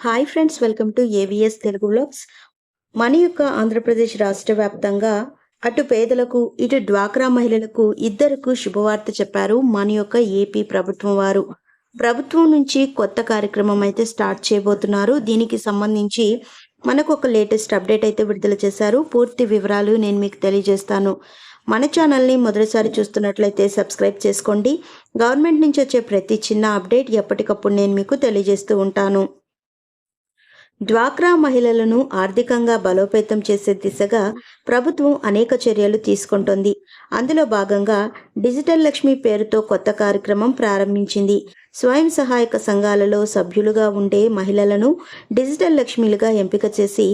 Hi friends, welcome to AVS Telugu vlogs. మన యొక్క ఆంధ్రప్రదేశ్ రాష్ట్ర వ్యాప్తంగా అటు పేదలకు ఇటు డ్వాక్రా మహిళలకు ఇద్దరకు శుభవార్త చెప్పారు మన యొక్క ఏపీ ప్రభుత్వం వారు. ప్రభుత్వం నుంచి కొత్త కార్యక్రమం అయితే స్టార్ట్ చేయబోతున్నారు. దీనికి సంబంధించి మనకు ఒక లేటెస్ట్ అప్డేట్ అయితే విడుదల చేశారు. పూర్తి వివరాలు నేను మీకు తెలియజేస్తాను. మన ఛానల్ని మొదటిసారి చూస్తున్నట్లయితే సబ్స్క్రైబ్ చేసుకోండి. గవర్నమెంట్ నుంచి వచ్చే ప్రతి చిన్న అప్డేట్ ఎప్పటికప్పుడు నేను మీకు తెలియజేస్తూ ఉంటాను. డ్వాక్రా మహిళలను ఆర్థికంగా బలోపేతం చేసే దిశగా ప్రభుత్వం అనేక చర్యలు తీసుకుంటోంది. అందులో భాగంగా డిజిటల్ లక్ష్మి పేరుతో కొత్త కార్యక్రమం ప్రారంభించింది. స్వయం సహాయక సంఘాలలో సభ్యులుగా ఉండే మహిళలను డిజిటల్ లక్ష్మిలుగా ఎంపిక చేసి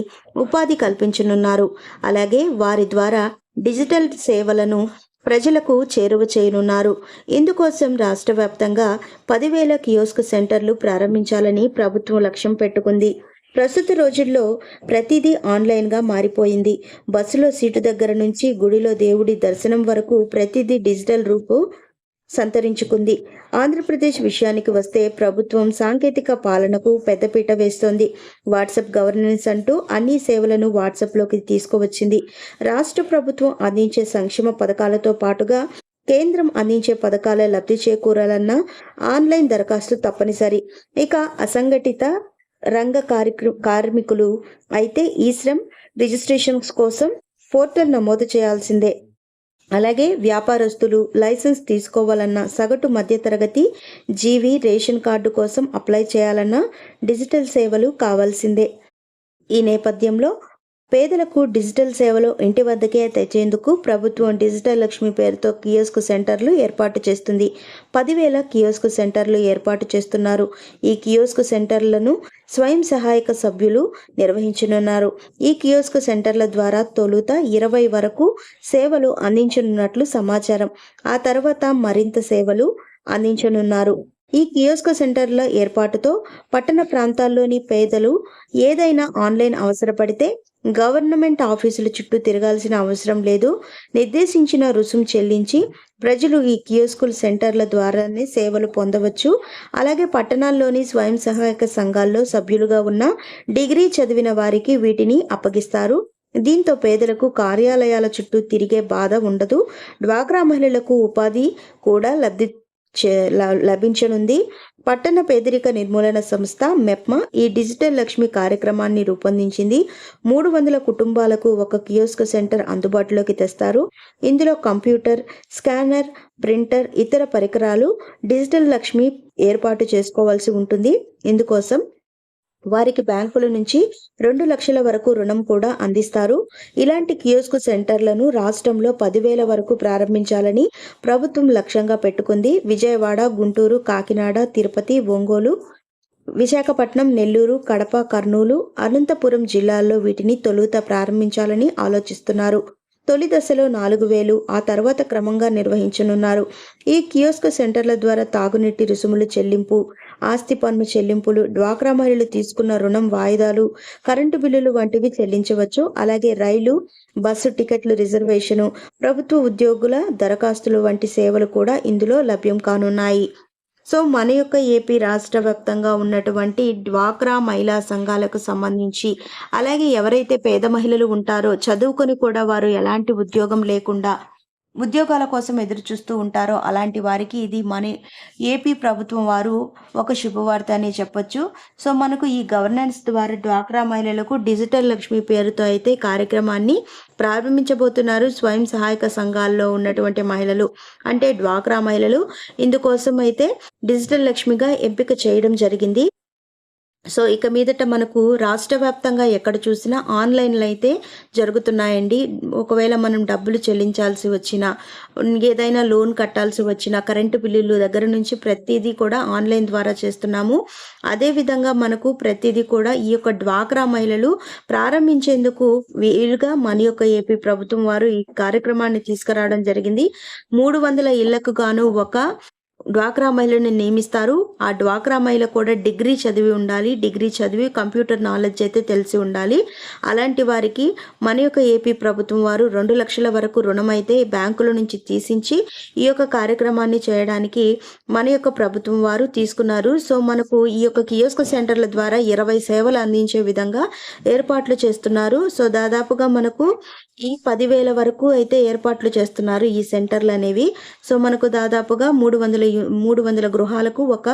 ఉపాధి కల్పించనున్నారు. అలాగే వారి ద్వారా డిజిటల్ సేవలను ప్రజలకు చేరువ చేయనున్నారు. ఇందుకోసం రాష్ట్ర వ్యాప్తంగా 10,000 కియోస్క్ సెంటర్లు ప్రారంభించాలని ప్రభుత్వం లక్ష్యం పెట్టుకుంది. ప్రస్తుత రోజుల్లో ప్రతిదీ ఆన్లైన్గా మారిపోయింది. బస్సులో సీటు దగ్గర నుంచి గుడిలో దేవుడి దర్శనం వరకు ప్రతిదీ డిజిటల్ రూపు సంతరించుకుంది. ఆంధ్రప్రదేశ్ విషయానికి వస్తే ప్రభుత్వం సాంకేతిక పాలనకు పెద్దపీట వేస్తోంది. వాట్సాప్ గవర్నెన్స్ అంటూ అన్ని సేవలను వాట్సాప్లోకి తీసుకువచ్చింది. రాష్ట్ర ప్రభుత్వం అందించే సంక్షేమ పథకాలతో పాటుగా కేంద్రం అందించే పథకాల లబ్ధి చేకూరాలన్న ఆన్లైన్ దరఖాస్తు తప్పనిసరి. ఇక అసంఘటిత రంగ కార్మికులు అయితే ఈ శ్రమ్ రిజిస్ట్రేషన్స్ కోసం పోర్టల్ నమోదు చేయాల్సిందే. అలాగే వ్యాపారస్తులు లైసెన్స్ తీసుకోవాలన్నా, సగటు మధ్యతరగతి జీవి రేషన్ కార్డు కోసం అప్లై చేయాలన్నా డిజిటల్ సేవలు కావాల్సిందే. ఈ నేపథ్యంలో పేదలకు డిజిటల్ సేవలు ఇంటి వద్దకే తెచ్చేందుకు ప్రభుత్వం డిజిటల్ లక్ష్మి పేరుతో కియోస్క్ సెంటర్లు ఏర్పాటు చేస్తుంది. 10,000 కియోస్క్ సెంటర్లు ఏర్పాటు చేస్తున్నారు. ఈ కియోస్క్ సెంటర్లను స్వయం సహాయక సభ్యులు నిర్వహించనున్నారు. ఈ కియోస్క్ సెంటర్ల ద్వారా తొలుత 20 వరకు సేవలు అందించనున్నట్లు సమాచారం. ఆ తర్వాత మరింత సేవలు అందించనున్నారు. ఈ కియోస్క్ సెంటర్ల ఏర్పాటుతో పట్టణ ప్రాంతాల్లోని పేదలు ఏదైనా ఆన్లైన్ అవసరపడితే గవర్నమెంట్ ఆఫీసుల చుట్టూ తిరగాల్సిన అవసరం లేదు. నిర్దేశించిన రుసుము చెల్లించి ప్రజలు ఈ కియోస్కుల సెంటర్ల ద్వారానే సేవలు పొందవచ్చు. అలాగే పట్టణాల్లోని స్వయం సహాయక సంఘాల్లో సభ్యులుగా ఉన్న డిగ్రీ చదివిన వారికి వీటిని అప్పగిస్తారు. దీంతో పేదలకు కార్యాలయాల చుట్టూ తిరిగే బాధ ఉండదు. డ్వాక్రా మహిళలకు ఉపాధి కూడా లభించనుంది. పట్టణ పేదరిక నిర్మూలన సంస్థ మెప్మా ఈ డిజిటల్ లక్ష్మి కార్యక్రమాన్ని రూపొందించింది. 300 కుటుంబాలకు ఒక కియోస్క్ సెంటర్ అందుబాటులోకి తెస్తారు. ఇందులో కంప్యూటర్, స్కానర్, ప్రింటర్, ఇతర పరికరాలు డిజిటల్ లక్ష్మి ఏర్పాటు చేసుకోవాల్సి ఉంటుంది. ఇందుకోసం వారికి బ్యాంకుల నుంచి 2 లక్షల వరకు రుణం కూడా అందిస్తారు. ఇలాంటి కియోస్క్ సెంటర్లను రాష్ట్రంలో 10,000 వరకు ప్రారంభించాలని ప్రభుత్వం లక్ష్యంగా పెట్టుకుంది. విజయవాడ, గుంటూరు, కాకినాడ, తిరుపతి, ఒంగోలు, విశాఖపట్నం, నెల్లూరు, కడప, కర్నూలు, అనంతపురం జిల్లాల్లో వీటిని తొలుత ప్రారంభించాలని ఆలోచిస్తున్నారు. తొలి దశలో 4,000, ఆ తర్వాత క్రమంగా నిర్వహించనున్నారు. ఈ కియోస్క్ సెంటర్ల ద్వారా తాగునీటి రుసుములు చెల్లింపు, ఆస్తి పన్ను చెల్లింపులు, డ్వాక్రా మహిళలు తీసుకున్న రుణం వాయిదాలు, కరెంటు బిల్లులు వంటివి చెల్లించవచ్చు. అలాగే రైలు, బస్సు టికెట్లు రిజర్వేషను, ప్రభుత్వ ఉద్యోగుల దరఖాస్తులు వంటి సేవలు కూడా ఇందులో లభ్యం కానున్నాయి. సో మన యొక్క ఏపీ రాష్ట్ర వ్యాప్తంగా ఉన్నటువంటి డ్వాక్రా మహిళా సంఘాలకు సంబంధించి, అలాగే ఎవరైతే పేద మహిళలు ఉంటారో చదువుకొని కూడా వారు ఎలాంటి ఉద్యోగం లేకుండా ఉద్యోగాల కోసం ఎదురు చూస్తూ ఉంటారో అలాంటి వారికి ఇది మన ఏపీ ప్రభుత్వం వారు ఒక శుభవార్త అని చెప్పొచ్చు. సో మనకు ఈ గవర్నెన్స్ ద్వారా డ్వాక్రా మహిళలకు డిజిటల్ లక్ష్మి పేరుతో అయితే కార్యక్రమాన్ని ప్రారంభించబోతున్నారు. స్వయం సహాయక సంఘాల్లో ఉన్నటువంటి మహిళలు అంటే డ్వాక్రా మహిళలు ఇందుకోసం అయితే డిజిటల్ లక్ష్మిగా ఎంపిక చేయడం జరిగింది. సో ఇక మీదట మనకు రాష్ట్ర వ్యాప్తంగా ఎక్కడ చూసినా ఆన్లైన్లో అయితే జరుగుతున్నాయండి. ఒకవేళ మనం డబ్బులు చెల్లించాల్సి వచ్చినా, ఏదైనా లోన్ కట్టాల్సి వచ్చినా, కరెంటు బిల్లులు దగ్గర నుంచి ప్రతిదీ కూడా ఆన్లైన్ ద్వారా చేస్తున్నాము. అదేవిధంగా మనకు ప్రతిదీ కూడా ఈ యొక్క డ్వాక్రా మహిళలు ప్రారంభించేందుకు వీలుగా మన యొక్క ఏపీ ప్రభుత్వం వారు ఈ కార్యక్రమాన్ని తీసుకురావడం జరిగింది. 300 ఇళ్లకు గాను ఒక డ్వాక్రా మహిళని నియమిస్తారు. ఆ డ్వాక్రా మహిళ కూడా డిగ్రీ చదివి ఉండాలి. డిగ్రీ చదివి కంప్యూటర్ నాలెడ్జ్ అయితే తెలిసి ఉండాలి. అలాంటి వారికి మన యొక్క ఏపీ ప్రభుత్వం వారు 2 లక్షల వరకు రుణమైతే బ్యాంకుల నుంచి తీసించి ఈ యొక్క కార్యక్రమాన్ని చేయడానికి మన యొక్క ప్రభుత్వం వారు తీసుకున్నారు. సో మనకు ఈ యొక్క కియోస్క్ సెంటర్ల ద్వారా 20 సేవలు అందించే విధంగా ఏర్పాట్లు చేస్తున్నారు. సో దాదాపుగా మనకు ఈ 10,000 వరకు అయితే ఏర్పాట్లు చేస్తున్నారు ఈ సెంటర్లు అనేవి. సో మనకు దాదాపుగా 300 గృహాలకు ఒక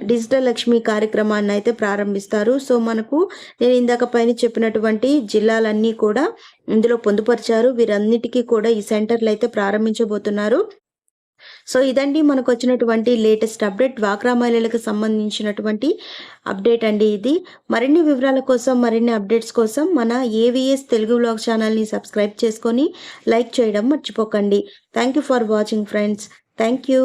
డిజిటల్ లక్ష్మి కార్యక్రమాన్ని అయితే ప్రారంభిస్తారు. సో మనకు నేను ఇందాక పైన చెప్పినటువంటి జిల్లాలన్నీ కూడా ఇందులో పొందుపరిచారు. వీరన్నిటికీ కూడా ఈ సెంటర్లు అయితే ప్రారంభించబోతున్నారు. సో ఇదండి మనకు వచ్చినటువంటి లేటెస్ట్ అప్డేట్, డ్వాక్రా మహిళలకు సంబంధించినటువంటి అప్డేట్ అండి ఇది. మరిన్ని వివరాల కోసం, మరిన్ని అప్డేట్స్ కోసం మన ఏవిఎస్ తెలుగు వ్లాగ్ ఛానల్ని సబ్స్క్రైబ్ చేసుకొని లైక్ చేయడం మర్చిపోకండి. Thank you for watching friends. Thank you.